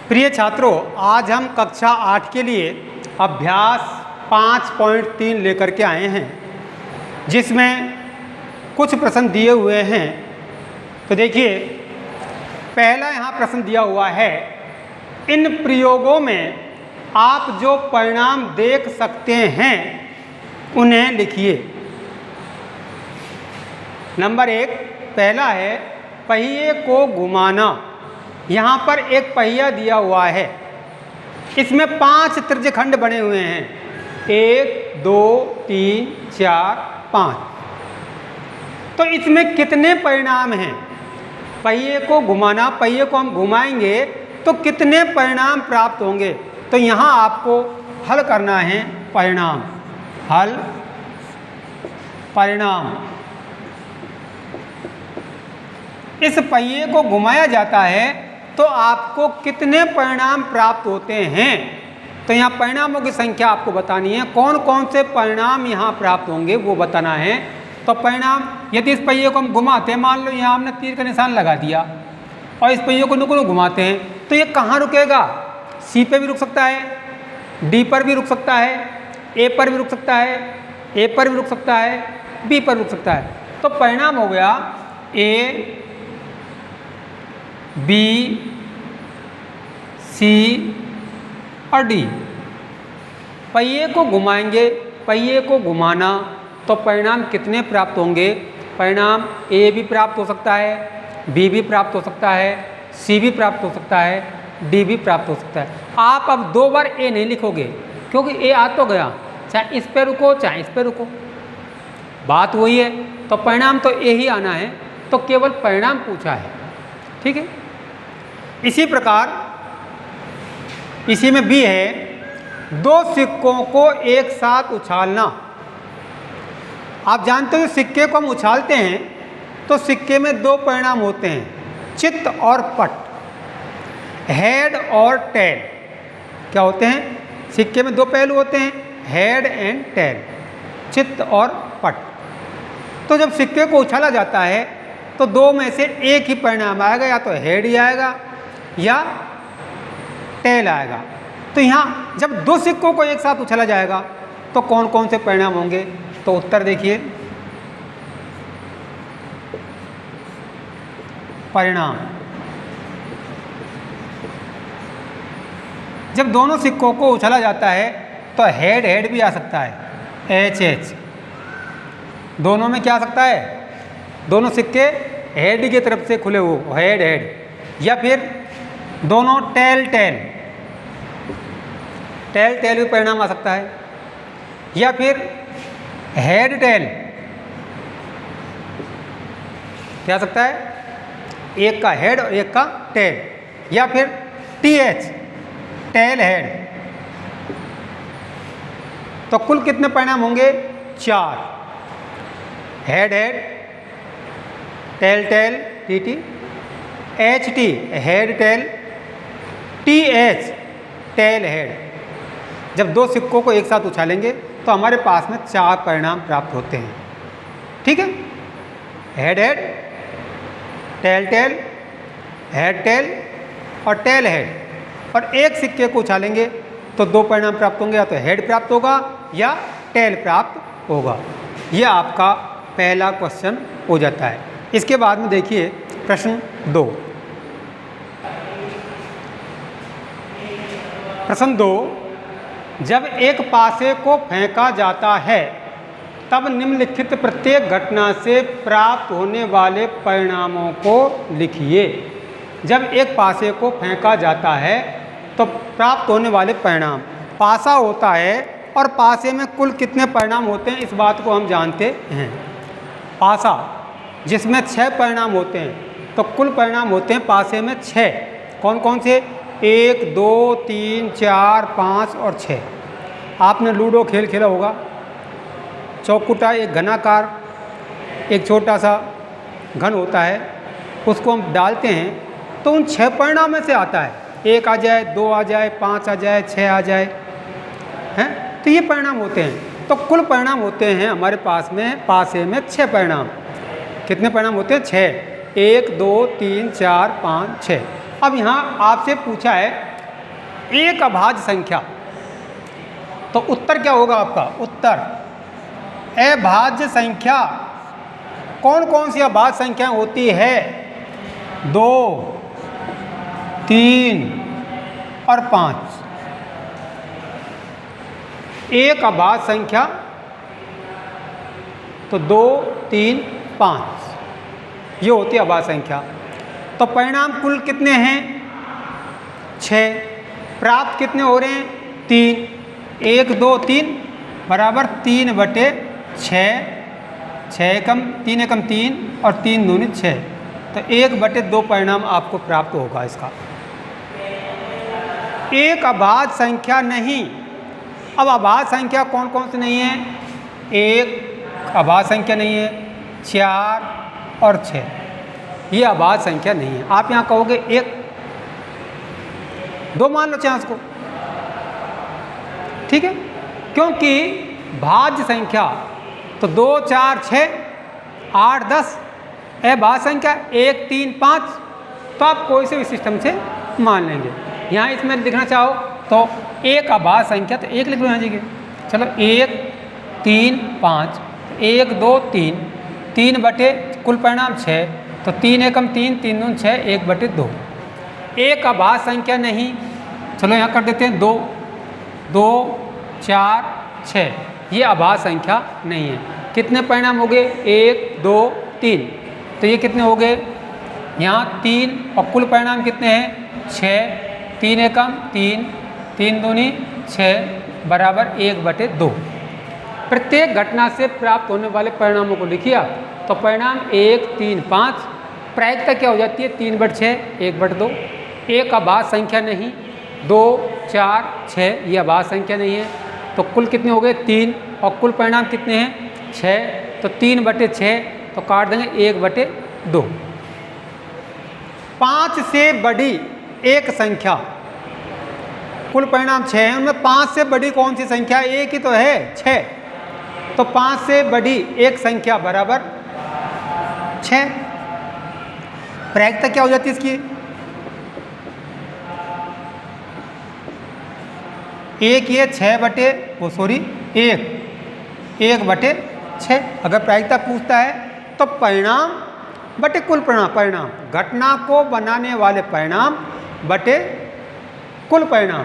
प्रिय छात्रों, आज हम कक्षा 8 के लिए अभ्यास 5.3 लेकर के आए हैं, जिसमें कुछ प्रश्न दिए हुए हैं। तो देखिए, पहला यहाँ प्रश्न दिया हुआ है, इन प्रयोगों में आप जो परिणाम देख सकते हैं उन्हें लिखिए। नंबर 1 पहला है पहिए को घुमाना। यहाँ पर एक पहिया दिया हुआ है, इसमें 5 त्रिज्यखंड बने हुए हैं, 1 2 3 4 5। तो इसमें कितने परिणाम हैं? पहिए को घुमाना, पहिए को हम घुमाएंगे तो कितने परिणाम प्राप्त होंगे? तो यहाँ आपको हल करना है परिणाम, हल परिणाम। इस पहिए को घुमाया जाता है तो आपको कितने परिणाम प्राप्त होते हैं? तो यहाँ परिणामों की संख्या आपको बतानी है, कौन कौन से परिणाम यहाँ प्राप्त होंगे वो बताना है। तो परिणाम, यदि इस पहिए को हम घुमाते हैं, मान लो यहाँ हमने तीर का निशान लगा दिया और इस पहिए को नुकुर घुमाते हैं, तो ये कहाँ रुकेगा? सी पे भी रुक सकता है, डी पर भी रुक सकता है, ए पर भी रुक सकता है, ए पर भी रुक सकता है, बी पर रुक सकता है। तो परिणाम हो गया ए बी सी और डी। पहिए को घुमाएंगे, पहिए को घुमाना, तो परिणाम कितने प्राप्त होंगे? परिणाम ए भी प्राप्त हो सकता है, बी भी प्राप्त हो सकता है, सी भी प्राप्त हो सकता है, डी भी प्राप्त हो सकता है। आप अब 2 बार ए नहीं लिखोगे, क्योंकि ए आ तो गया, चाहे इस पे रुको चाहे इस पे रुको, बात वही है। तो परिणाम तो ए ही आना है, तो केवल परिणाम पूछा है, ठीक है। इसी प्रकार इसी में भी है, 2 सिक्कों को एक साथ उछालना। आप जानते हो सिक्के को हम उछालते हैं तो सिक्के में 2 परिणाम होते हैं, चित्त और पट, हेड और टेल। क्या होते हैं? सिक्के में 2 पहलू होते हैं, हेड एंड टेल, चित्त और पट। तो जब सिक्के को उछाला जाता है तो 2 में से एक ही परिणाम आएगा, या तो हेड ही आएगा या टेल आएगा। तो यहाँ जब 2 सिक्कों को एक साथ उछाला जाएगा तो कौन कौन से परिणाम होंगे? तो उत्तर देखिए, परिणाम। जब दोनों सिक्कों को उछाला जाता है तो हेड हेड भी आ सकता है, एच एच। दोनों में क्या आ सकता है? दोनों सिक्के हेड की तरफ से खुले हुए, हेड हेड, या फिर दोनों टेल टेल, टेल टेल भी परिणाम आ सकता है, या फिर हेड टेल। क्या आ सकता है? एक का हेड और एक का टेल, या फिर टी एच, टेल हेड। तो कुल कितने परिणाम होंगे? 4, head head, tail tail T T, H T head tail, T H tail head. जब 2 सिक्कों को एक साथ उछालेंगे तो हमारे पास में 4 परिणाम प्राप्त होते हैं, ठीक है। Head head, tail tail, head tail और टेल हेड। और एक सिक्के को उछालेंगे तो 2 परिणाम प्राप्त होंगे, या तो हेड प्राप्त होगा या टेल प्राप्त होगा। यह आपका पहला क्वेश्चन हो जाता है। इसके बाद में देखिए प्रश्न 2। प्रश्न 2, जब एक पासे को फेंका जाता है तब निम्नलिखित प्रत्येक घटना से प्राप्त होने वाले परिणामों को लिखिए। जब एक पासे को फेंका जाता है तो प्राप्त होने वाले परिणाम, पासा होता है और पासे में कुल कितने परिणाम होते हैं इस बात को हम जानते हैं। पासा जिसमें 6 परिणाम होते हैं, तो कुल परिणाम होते हैं पासे में 6। कौन कौन से? 1 2 3 4 5 और 6। आपने लूडो खेल खेला होगा, चौकुटा एक घनाकार, एक छोटा सा घन होता है, उसको हम डालते हैं तो उन 6 परिणाम में से आता है, 1 आ जाए, 2 आ जाए, 5 आ जाए, 6 आ जाए, हैं? तो ये परिणाम होते हैं। तो कुल परिणाम होते हैं हमारे पास में, पासे में 6 परिणाम। कितने परिणाम होते हैं? 6। 1 2 3 4 5 6। अब यहाँ आपसे पूछा है एक अभाज्य संख्या, तो उत्तर क्या होगा आपका? उत्तर अभाज्य संख्या कौन कौन सी अभाज्य संख्या होती है? 2, 3 और 5। एक अभाज्य संख्या तो 2, 3, 5 ये होती है अभाज्य संख्या। तो परिणाम कुल कितने हैं? 6। प्राप्त कितने हो रहे हैं? 3। 1, 2, 3 बराबर 3/6। 6 एकम 3 एकम 3 और 3 दूनी 6, तो 1/2 परिणाम आपको प्राप्त होगा इसका। एक अभाज्य संख्या नहीं। अब अभाज्य संख्या कौन कौन सी नहीं है? 1 अभाज्य संख्या नहीं है, 4 और 6 ये अभाज्य संख्या नहीं है। आप यहाँ कहोगे 1, 2 मान लो चांस को, ठीक है, क्योंकि भाज्य संख्या तो 2, 4, 6, 8, 10 अभाज्य संख्या 1, 3, 5, तो आप कोई से भी सिस्टम से मान लेंगे। यहाँ इसमें लिखना चाहो तो एक अभाज्य संख्या तो 1 लिख लो यहाँ जगह। चलो 1, 3, 5, 1, 2, 3, 3 बटे कुल परिणाम 6, तो 3 एकम 3, 3 दूनी 6, 1/2। एक अभाज्य संख्या नहीं, चलो यहाँ कर देते हैं 2, 2, 4, 6 ये अभाज्य संख्या नहीं है। कितने परिणाम हो गए? 1, 2, 3, तो ये कितने हो गए? यहाँ 3 और कुल परिणाम कितने हैं? 6। 3 एकम 3, 3 दूनी 6 बराबर 1/2। प्रत्येक घटना से प्राप्त होने वाले परिणामों को लिखिए आप। तो परिणाम 1, 3, 5 प्रायिकता क्या हो जाती है? 3/6, 1/2। एक अभाज्य संख्या नहीं, 2, 4, 6 ये अभाज्य संख्या नहीं है। तो कुल कितने हो गए? 3 और कुल परिणाम कितने हैं? 6, तो 3/6 तो काट देंगे 1/2। 5 से बड़ी एक संख्या, कुल परिणाम 6 है, उनमें 5 से बड़ी कौन सी संख्या? एक ही तो है, 6। तो 5 से बड़ी एक संख्या बराबर 6। प्रायिकता क्या हो जाती है इसकी? 1 ये 1/6। अगर प्रायिकता पूछता है तो परिणाम बटे कुल परिणाम, घटना को बनाने वाले परिणाम बटे कुल परिणाम।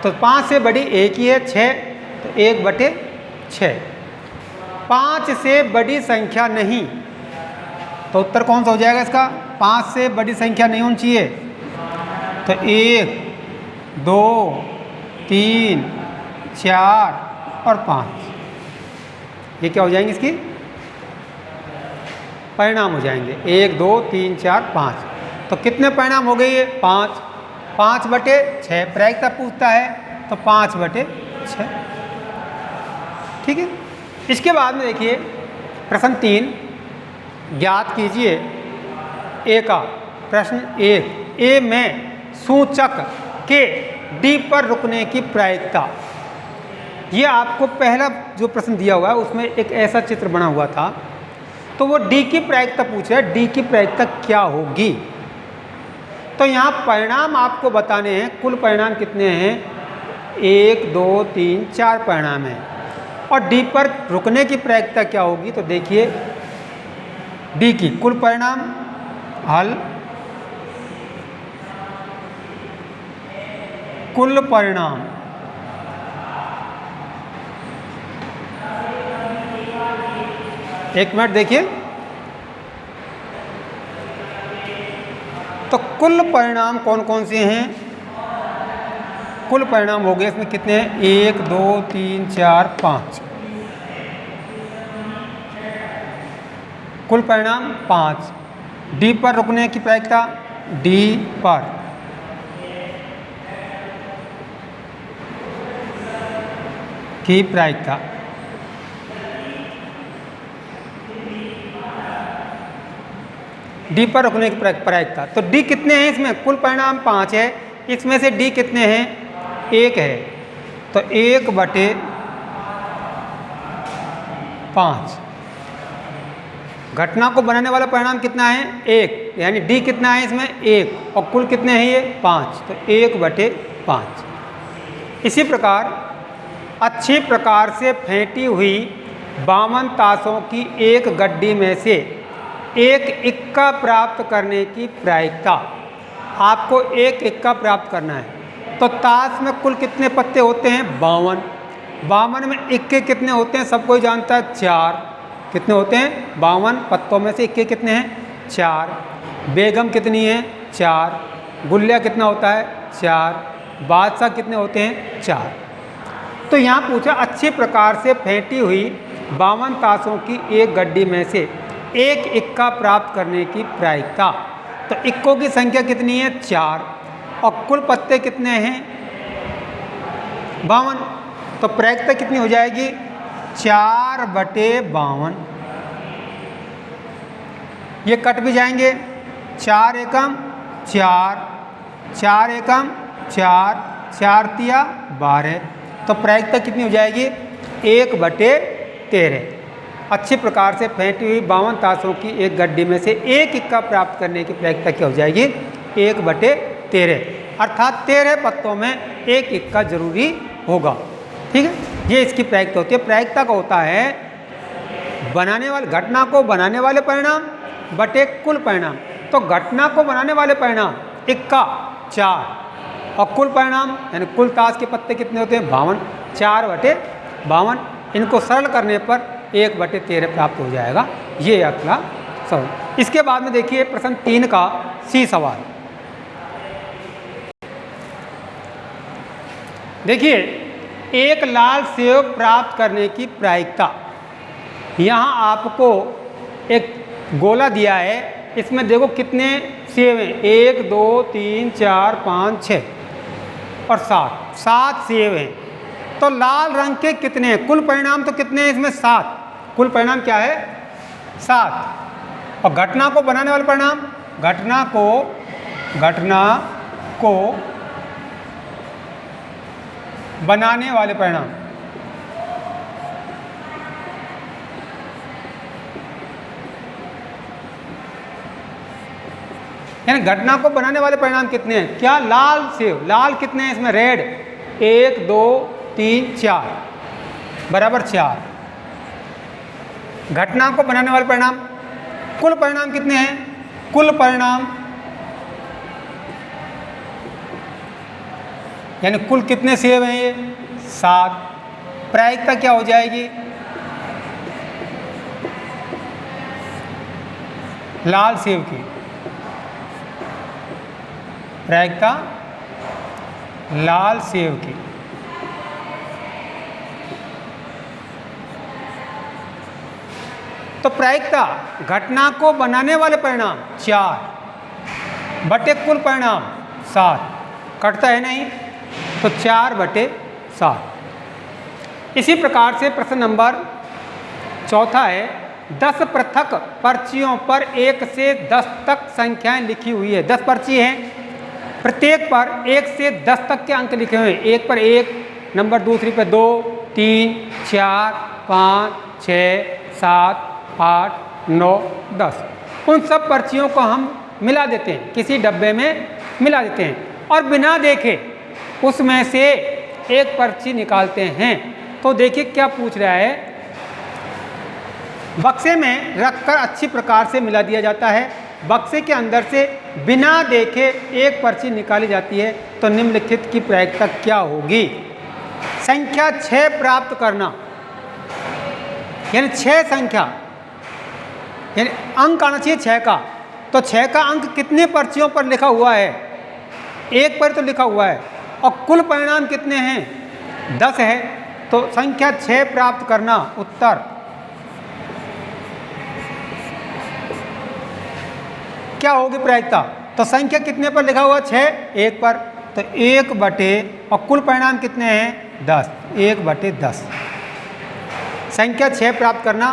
तो 5 से बड़ी 1 ही है, 6, तो 1/6। 5 से बड़ी संख्या नहीं, तो उत्तर कौन सा हो जाएगा इसका? 5 से बड़ी संख्या नहीं होनी चाहिए। तो 1, 2, 3, 4 और 5 ये क्या हो जाएंगे? इसकी परिणाम हो जाएंगे। 1, 2, 3, 4, 5। तो कितने परिणाम हो गए ये? 5। 5/6 प्रायिकता पूछता है तो 5/6, ठीक है। इसके बाद में देखिए प्रश्न 3, ज्ञात कीजिए ए का। प्रश्न 1, ए में सूचक के डी पर रुकने की प्रायिकता। ये आपको पहला जो प्रश्न दिया हुआ है उसमें एक ऐसा चित्र बना हुआ था, तो वो डी की प्रायिकता पूछ रहा है, डी की प्रायिकता क्या होगी। तो यहाँ परिणाम आपको बताने हैं, कुल परिणाम कितने हैं? 1, 2, 3, 4 परिणाम हैं, और डी पर रुकने की प्रायिकता क्या होगी? तो देखिए डी की कुल परिणाम हल, कुल परिणाम एक मिनट देखिए, तो कुल परिणाम कौन कौन से हैं? कुल परिणाम हो गए इसमें कितने हैं? 1, 2, 3, 4, 5। कुल परिणाम 5। डी पर रुकने की प्रायिकता, डी पर की प्रायिकता, डी पर रुकने की प्रायिकता। तो डी कितने हैं इसमें? कुल परिणाम 5 है, इसमें से डी कितने हैं? 1 है, तो 1/5। घटना को बनाने वाला परिणाम कितना है? 1, यानी डी कितना है इसमें? 1, और कुल कितने हैं ये? 5, तो 1/5। इसी प्रकार अच्छी प्रकार से फेंटी हुई 52 ताशों की एक गड्डी में से एक इक्का प्राप्त करने की प्रायिकता। आपको एक इक्का प्राप्त करना है। तो ताश में कुल कितने पत्ते होते हैं? 52। 52 में इक्के कितने होते हैं? सब कोई जानता है, 4। कितने होते हैं? 52 पत्तों में से इक्के कितने हैं? 4। बेगम कितनी है? 4। गुल्लिया कितना होता है? 4। बादशाह कितने होते हैं? 4। तो यहाँ पूछा अच्छी प्रकार से फेंटी हुई 52 ताशों की एक गड्डी में से एक इक्का प्राप्त करने की प्रायिकता। तो इक्कों की संख्या कितनी है? 4। और कुल पत्ते कितने हैं? 52। तो प्रायिकता कितनी हो जाएगी? 4/52। ये कट भी जाएंगे। 4 एकम 4, 4 एकम 4, 4 तिया 12। तो प्रायिकता कितनी हो जाएगी? 1/13। अच्छी प्रकार से फेंटी हुई 52 ताशों की एक गड्डी में से एक इक्का प्राप्त करने की प्रायिकता क्या हो जाएगी? 1/13। अर्थात 13 पत्तों में एक इक्का जरूरी होगा। ठीक है, ये इसकी प्रायिकता होती है। प्रायिकता का होता है बनाने वाले घटना को बनाने वाले परिणाम बटे कुल परिणाम। तो घटना को बनाने वाले परिणाम इक्का 4 और कुल परिणाम यानी कुल ताश के पत्ते कितने होते हैं? 52। 4/52। इनको सरल करने पर 1/13 प्राप्त हो जाएगा। ये अगला सवाल। इसके बाद में देखिए प्रश्न 3 का सी सवाल। देखिए एक लाल सेब प्राप्त करने की प्रायिकता। यहाँ आपको एक गोला दिया है, इसमें देखो कितने सेब हैं? 1 2 3 4 5 6 और 7 सेब हैं। तो लाल रंग के कितने हैं? कुल परिणाम तो कितने हैं इसमें? 7। कुल परिणाम क्या है? 7। और घटना को बनाने वाले परिणाम, घटना को बनाने वाले परिणाम यानी घटना को बनाने वाले परिणाम कितने हैं? क्या? लाल सेब। लाल कितने हैं इसमें? रेड 1 2 3 4 बराबर 4। घटना को बनाने वाले परिणाम कुल परिणाम कितने हैं? कुल परिणाम यानी कुल कितने सेब हैं? ये 7। प्रायिकता क्या हो जाएगी? लाल सेब की प्रायिकता लाल सेब की। तो प्रायिकता घटना को बनाने वाले परिणाम 4 बटे कुल परिणाम 7 कटता है नहीं, तो 4/7। इसी प्रकार से प्रश्न नंबर 4 है 10 पृथक पर्चियों पर 1 से 10 तक संख्याएं लिखी हुई है। 10 पर्ची हैं, प्रत्येक पर 1 से 10 तक के अंक लिखे हुए हैं। एक पर 1 नंबर, दूसरी पर 2 3 4 5 6 7 8 9 10। उन सब पर्चियों को हम मिला देते हैं, किसी डब्बे में मिला देते हैं और बिना देखे उसमें से एक पर्ची निकालते हैं। तो देखिए क्या पूछ रहा है। बक्से में रखकर अच्छी प्रकार से मिला दिया जाता है। बक्से के अंदर से बिना देखे एक पर्ची निकाली जाती है। तो निम्नलिखित की प्रायिकता क्या होगी? संख्या 6 प्राप्त करना, यानी 6 संख्या यानी अंक आना चाहिए 6 का। तो 6 का अंक कितने पर्चियों पर लिखा हुआ है? एक पर तो लिखा हुआ है। और कुल परिणाम कितने हैं? 10 है। तो संख्या 6 प्राप्त करना। उत्तर क्या होगी प्रायिकता? तो संख्या कितने पर लिखा हुआ? 6 एक पर, तो 1 बटे और कुल परिणाम कितने हैं? 10। 1/10 संख्या 6 प्राप्त करना,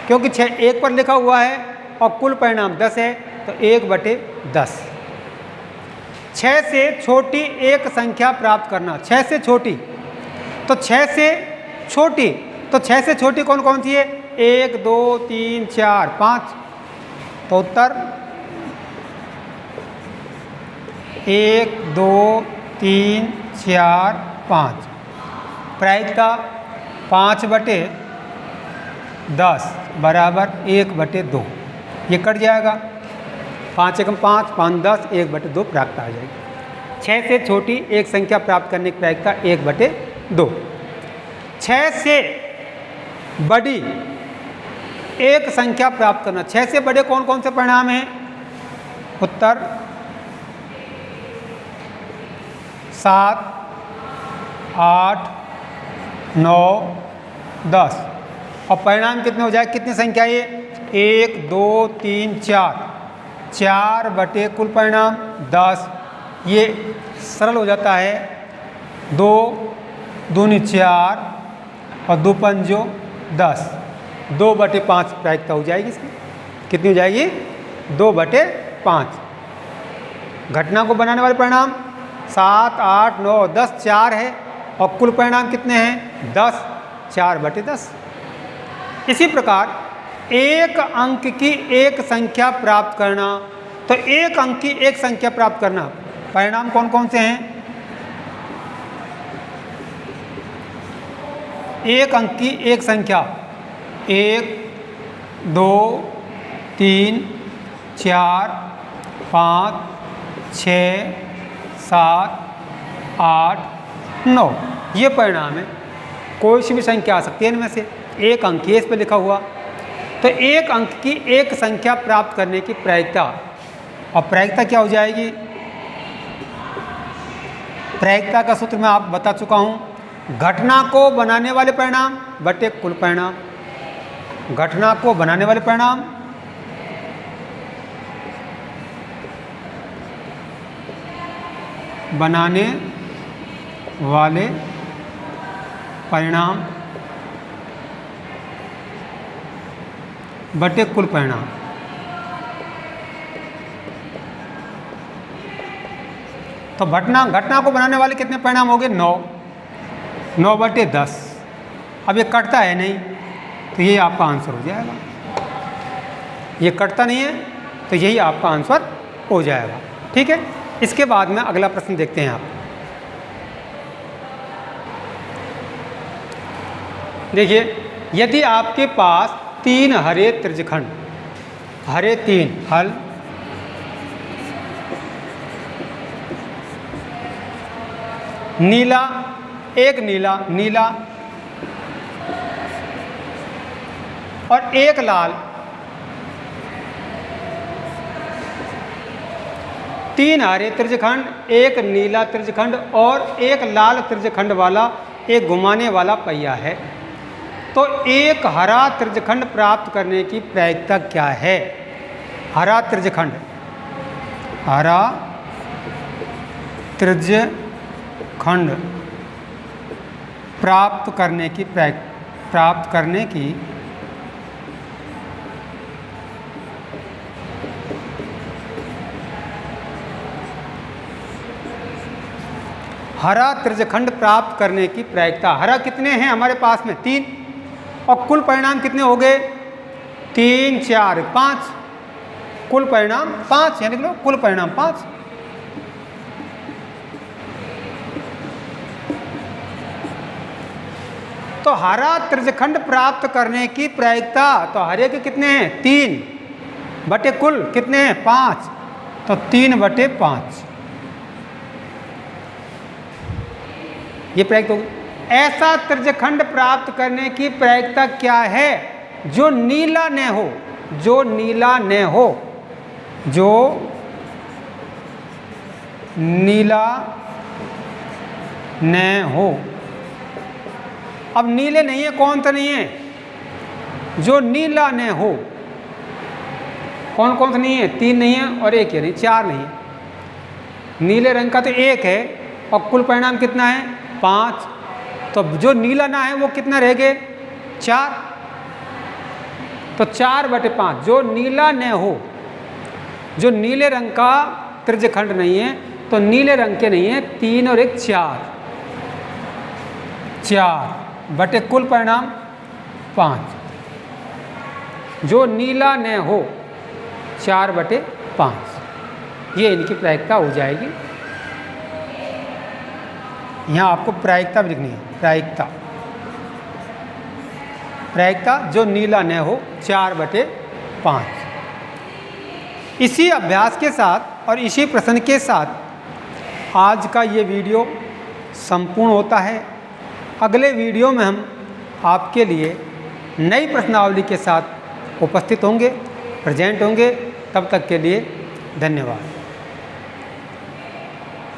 क्योंकि 6 एक पर लिखा हुआ है और कुल परिणाम 10 है, तो 1/10। 6 से छोटी एक संख्या प्राप्त करना। 6 से छोटी, तो 6 से छोटी, तो 6 से छोटी कौन कौन सी है? 1 2 3 4 5। तो उत्तर 1 2 3 4 5। प्रायिकता 5/10 बराबर 1/2। ये कट जाएगा, 5 एकम 5, 5 10, 1/2 प्रायिकता आ जाएगी। 6 से छोटी एक संख्या प्राप्त करने की प्रायिकता 1/2। 6 से बड़ी एक संख्या प्राप्त करना। 6 से बड़े कौन कौन से परिणाम हैं? उत्तर 7, 8, 9, 10। और परिणाम कितने हो जाए? कितनी संख्या ये? 1 2 3 4, 4 बटे कुल परिणाम 10। ये सरल हो जाता है, 2 दूनी 4 और 2 पंजो 10, 2/5 प्रायिकता हो जाएगी इसकी। कितनी हो जाएगी? 2/5। घटना को बनाने वाले परिणाम 7, 8, 9, 10, 4 है और कुल परिणाम कितने हैं? 10, 4/10। इसी प्रकार एक अंक की एक संख्या प्राप्त करना। तो एक अंक की एक संख्या प्राप्त करना, परिणाम कौन कौन से हैं? एक अंक की एक संख्या 1 2 3 4 5 6 7 8 9, ये परिणाम है। कोई सी भी संख्या आ सकती है इनमें से, एक अंक ही इस पर लिखा हुआ। तो एक अंक की एक संख्या प्राप्त करने की प्रायिकता, और प्रायिकता क्या हो जाएगी? प्रायिकता का सूत्र मैं आपको बता चुका हूँ, घटना को बनाने वाले परिणाम बटे कुल परिणाम। घटना को बनाने वाले परिणाम बटे कुल परिणाम। तो घटना को बनाने वाले कितने परिणाम हो गए? 9, 9/10। अब ये कटता है नहीं, तो यही आपका आंसर हो जाएगा। ये कटता नहीं है तो यही आपका आंसर हो जाएगा। ठीक है, इसके बाद में अगला प्रश्न देखते हैं आप। देखिए, यदि आपके पास 3 हरे त्रिज्यखंड, हरे 3 हल, नीला एक नीला और एक लाल, 3 हरे त्रिज्यखंड, एक नीला त्रिज्यखंड और एक लाल त्रिज्यखंड वाला एक घुमाने वाला पहिया है, तो एक हरा त्रिज्यखंड प्राप्त करने की प्रायिकता क्या है? हरा त्रिज्यखंड प्राप्त करने की हरा त्रिज्यखंड प्राप्त करने की प्रायिकता। हरा कितने हैं हमारे पास में? 3, और कुल परिणाम कितने हो गए? 3 4 5, कुल परिणाम 5, यानी कि कुल परिणाम 5। तो हरा त्रिज्यखंड प्राप्त करने की प्रायिकता, तो हरे के कितने हैं? 3 बटे कुल कितने हैं? 5, तो 3/5 ये प्रायिकता होगी। ऐसा त्रिज्यखंड प्राप्त करने की प्रायिकता क्या है जो नीला न हो, अब नीले नहीं है, कौन सा नहीं है? जो नीला न हो। कौन कौन सा नहीं है? 3 नहीं है और 1 है नहीं, 4 नहीं है। नीले रंग का तो 1 है और कुल परिणाम कितना है? 5। तो जो नीला ना है वो कितना रह गए? 4। तो 4/5 जो नीला न हो, जो नीले रंग का त्रिज्यखंड नहीं है, तो नीले रंग के नहीं है, 3 और 1 4 बटे कुल परिणाम 5। जो नीला न हो 4/5, ये इनकी प्रायिकता हो जाएगी। यहाँ आपको प्रायिकता भी लिखनी है, प्रायिकता, प्रायिकता जो नीला न हो 4/5। इसी अभ्यास के साथ और इसी प्रश्न के साथ आज का ये वीडियो संपूर्ण होता है। अगले वीडियो में हम आपके लिए नई प्रश्नावली के साथ उपस्थित होंगे, प्रेजेंट होंगे। तब तक के लिए धन्यवाद।